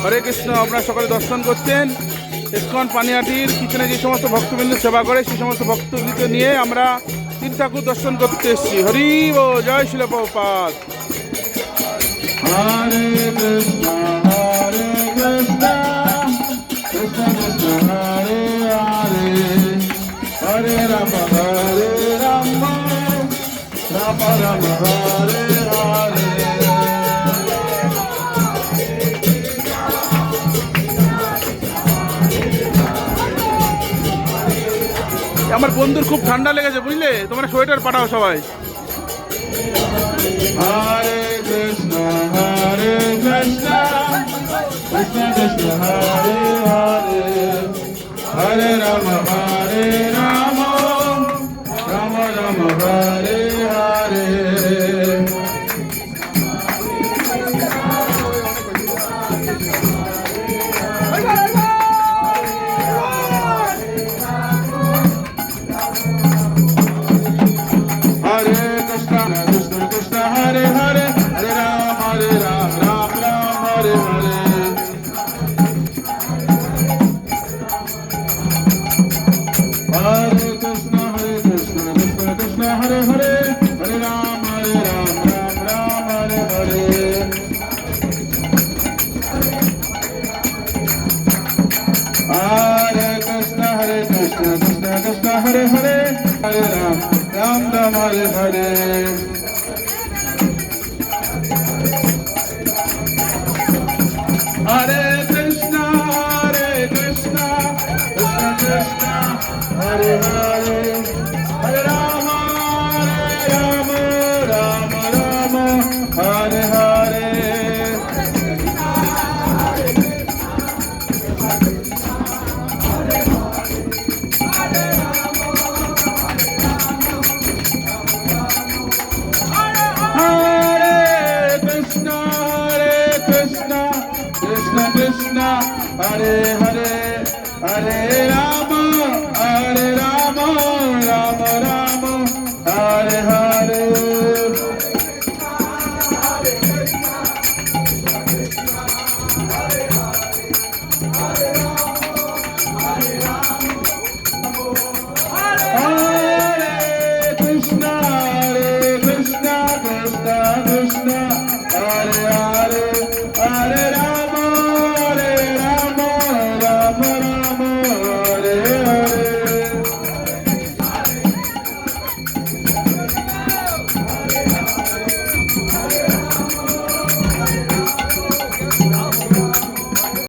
হরে কৃষ্ণ। আপনারা সকলে দর্শন করছেন ইসকন পানিহাটির কিচেনে যে সমস্ত ভক্তবৃন্দ সেবা করে সেই সমস্ত ভক্তবৃন্দ নিয়ে আমরা তিন ঠাকুর দর্শন করতে এসেছি। হরি ও জয় শিল প্রভুপাদ। হরে কৃষ্ণ কৃষ্ণ কৃষ্ণ হরে হরে হরে রাম রাম রাম হরে হরে। আমার বন্ধুর খুব ঠান্ডা লেগেছে বুঝলে, তোমরা সোয়েটার পাঠাও সবাই। হরে Krishna Krishna Krishna Hare Hare Hare Ram Ram Ram Hare Hare. Hare Hare Hare Ram Ram Hare Hare। Hare Krishna Krishna Krishna Hare Hare Hare Ram Ram Hare Hare। Hare Krishna Krishna Krishna Hare Hare Hare Ram Hare Hare। Hare Krishna Krishna Krishna Hare Hare Hare Rama Rama Hare Hare। Krishna Hare Hare Hare Rama Rama Hare Hare। Hare Krishna Krishna Krishna Hare Hare Hare Rama